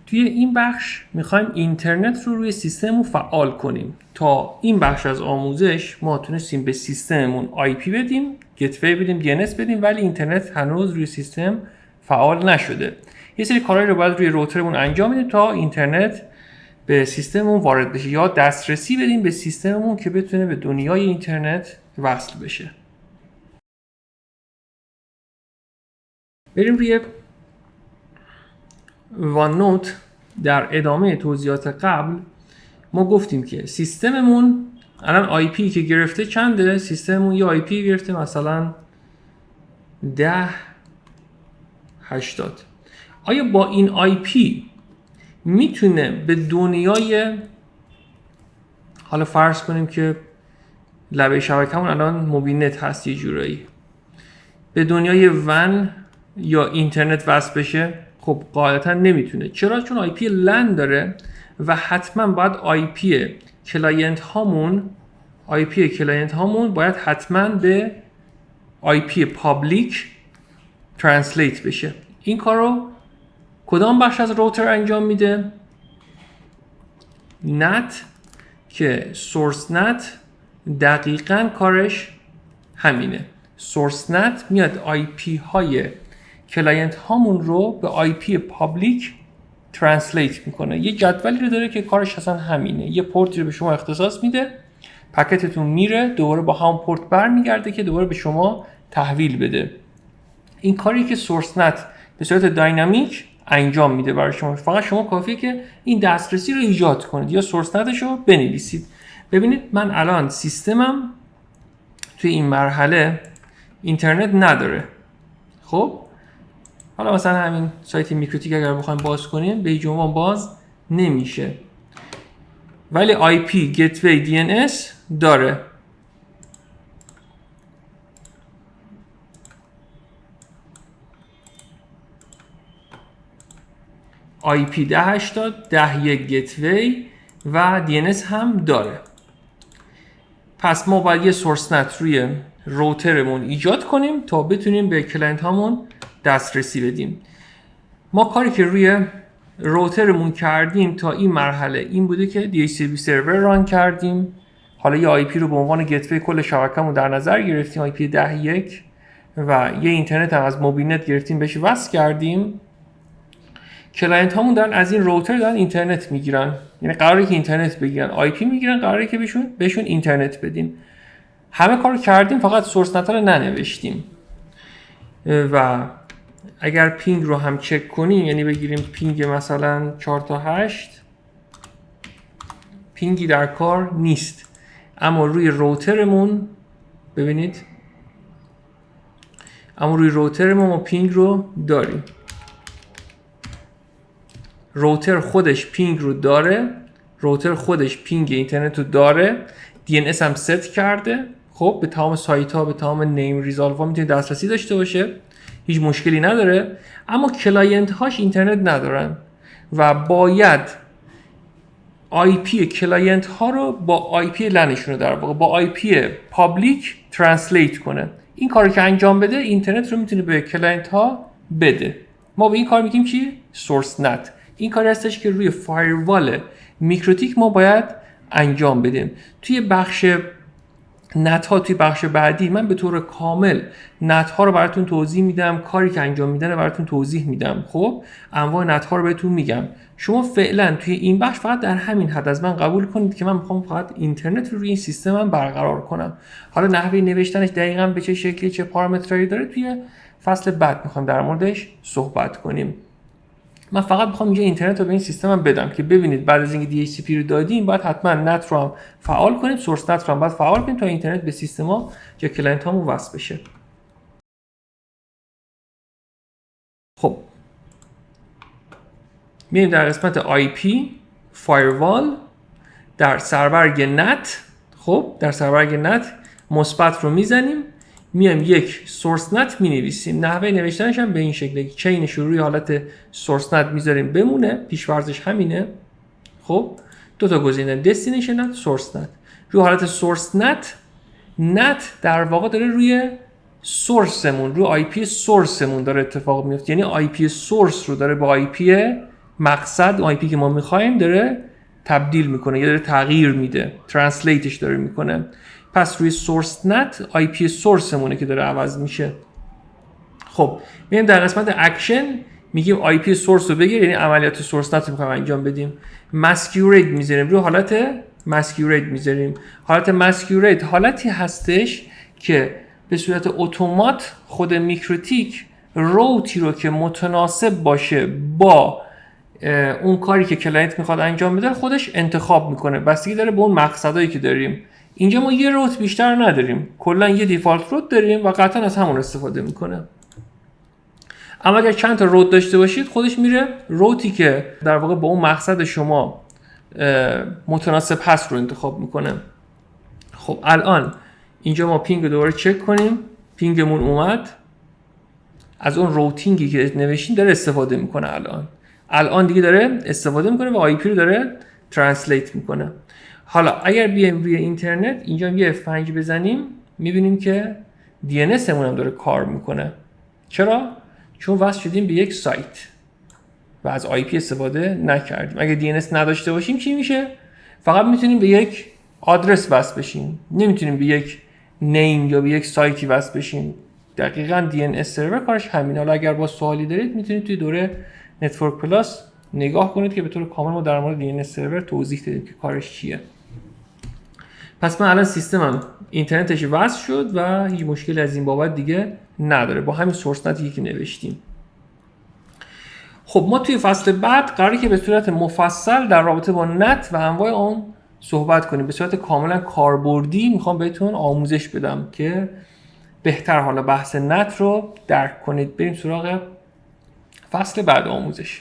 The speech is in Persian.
توی این بخش میخوایم اینترنت رو روی سیستممون فعال کنیم. تا این بخش از آموزش ما تونستیم به سیستممون IP بدیم، گتوی بدیم، DNS بدیم، ولی اینترنت هنوز روی سیستم فعال نشده. یه سری کارهایی رو باید روی روترمون انجام بدیم تا اینترنت به سیستممون وارد بشه یا دسترسی بدیم به سیستممون که بتونه به دنیای اینترنت وصل بشه. بریم روی وان نوت. در ادامه توضیحات قبل ما گفتیم که سیستممون الان آی پی که گرفته چنده؟ سیستممون یه آی پی گرفته مثلا 1080. آیا با این آی پی میتونه به دنیای، حالا فرض کنیم که لبه شبکه‌مون الان موبیلنت هست یه جورایی، به دنیای ون یا اینترنت وصل بشه؟ خب قاعدتا نمیتونه. چرا؟ چون آی پی لن داره و حتما باید آی پی کلاینت هامون باید حتما به آی پی پابلیک ترنسلیت بشه. این کارو کدام بخش از روتر انجام میده؟ نت، که سورس نت دقیقاً کارش همینه. سورس نت میاد آی پی های کلاینت هامون رو به آی پی پابلیک ترنسلیت میکنه. یه جدولی رو داره که کارش اصلا همینه. یه پورتی رو به شما اختصاص میده، پکتتون میره دوباره با همون پورت برمیگرده که دوباره به شما تحویل بده. این کاری که سورس نت به صورت داینامیک انجام میده برای شما. فقط شما کافیه که این دسترسی رو ایجاد کنید یا سورس نتش رو بنویسید. ببینید من الان سیستمم توی این مرحله اینترنت نداره. خب حالا مثلا همین سایت میکروتیک اگر بخوایم باز کنیم به هیچ عنوان باز نمیشه، ولی آی پی گتوی DNS داره. IP 1080 10.1 گتوی و DNS هم داره. پس ما باید یه سورس نت روی روترمون ایجاد کنیم تا بتونیم به کلاینت هامون دسترسی بدیم. ما کاری که روی روترمون کردیم تا این مرحله این بوده که DHCP سرور ران کردیم. حالا یه IP رو به عنوان گتوی کل شبکه‌مون در نظر گرفتیم، IP 10.1، و یه اینترنت هم از موبیلنت گرفتیم بهش وصل کردیم. کلاینت هامون دارن از این روتر دارن اینترنت میگیرن، یعنی قراره که اینترنت بگیرن، آی پی میگیرن، قراره که بهشون اینترنت بدیم. همه کارو کردیم، فقط سورس نت رو ننوشتیم. و اگر پینگ رو هم چک کنیم، یعنی بگیریم پینگ مثلا 4 تا 8، پینگی در کار نیست. اما روی روترمون ببینید، ما پینگ رو داریم. روتر خودش پینگ رو داره، روتر خودش پینگ اینترنت رو داره، DNS هم ست کرده. خب به تمام سایت ها، به تمام نیم ریزالو ها میتونه دسترسی داشته باشه، هیچ مشکلی نداره. اما کلاینت هاش اینترنت ندارن و باید آی پی کلاینت ها رو با آی پی لنشون رو در واقع با آی پی پابلیک ترنسلیت کنه. این کارو که انجام بده اینترنت رو میتونه به کلاینت ها بده. ما به این کار میگیم چی؟ سورس نت. این کاری هستش که روی فایروال میکروتیک ما باید انجام بدیم. توی بخش نت ها، توی بخش بعدی من به طور کامل نت ها رو براتون توضیح میدم، کاری که انجام میدن رو براتون توضیح میدم. خب انواع نت ها رو بهتون میگم. شما فعلا توی این بخش فقط در همین حد از من قبول کنید که من میخوام فقط اینترنت رو روی این سیستمم برقرار کنم. حالا نحوه نوشتنش دقیقاً به چه شکلی، چه پارامترایی داره، توی فصل بعد میخوام در موردش صحبت کنیم. من فقط میخوام اینجا اینترنت رو به این سیستمم بدم که ببینید بعد از اینکه DHCP رو دادیم باید حتما نت رو هم فعال کنیم، سورس نت رو هم باید فعال کنیم تا اینترنت به سیستما یا کلاینت هامون وصل بشه. خب میریم در قسمت IP فایروال در سربرگ نت. خب در سربرگ نت مثبت رو میزنیم، میایم یک سورس نت مینویسیم. نحوه نوشتنش هم به این شکله، چینش رو روی حالت سورس نت میذاریم بمونه، پیش‌فرضش همینه. خب دو تا گزینه، دستینیشن نت، سورس نت. روی حالت سورس نت در واقع داره روی سورسمون، روی آی پی سورسمون داره اتفاق میفته، یعنی آی پی سورس رو داره با آی پی مقصد آی پی که ما میخوایم داره تبدیل میکنه یا داره تغییر میده، ترنسلیتش داره میکنه. پس روی سورس نت آی پی سورسمونه که داره عوض میشه. خب میایم در قسمت اکشن میگیم آی پی سورس رو بگیر، یعنی عملیات سورس نت رو میخوایم انجام بدیم. ماسکیورید میذاریم روی حالت ماسکیورید میذاریم. حالت ماسکیورید حالتی هستش که به صورت اتومات خود میکروتیک روتی رو که متناسب باشه با اون کاری که کلاینت میخواد انجام بده خودش انتخاب میکنه، بستگی داره به اون مقصدایی که داریم. اینجا ما یه روت بیشتر نداریم، کلا یه دیفالت روت داریم و قطعا از همون استفاده میکنه. اما اگر چند تا روت داشته باشید خودش میره روتی که در واقع با اون مقصد شما متناسب هست رو انتخاب میکنه. خب الان اینجا ما پینگ رو دوباره چک کنیم، پینگمون اومد، از اون روتینگی که نوشتیم داره استفاده میکنه. الان دیگه داره استفاده میکنه و آی پی رو داره ترنسلیت میکنه. حالا اگر بیایم روی اینترنت اینجا یه F5 بزنیم میبینیم که DNS مون هم داره کار میکنه. چرا؟ چون وصل شدیم به یک سایت و از آی پی استفاده نکردیم. اگه DNS نداشته باشیم چی میشه؟ فقط میتونیم به یک آدرس وصل بشیم، نمیتونیم به یک نیم یا به یک سایتی وصل بشیم. دقیقاً DNS سرور کارش همینه. حالا اگر با سوالی دارید میتونید توی دوره نتورک پلاس نگاه کنید که به طور کامل ما در مورد DNS سرور توضیح دادیم که کارش چیه. پس من الان سیستمم اینترنتش وصل شد و هیچ مشکلی از این بابت دیگه نداره با همین سورس نتی که نوشتیم. خب ما توی فصل بعد قراره که به صورت مفصل در رابطه با نت و انواع اون صحبت کنیم. به صورت کاملا کاربردی میخوام بهتون آموزش بدم که بهتر حالا بحث نت رو درک کنید. بریم سراغ فصل بعد آموزش.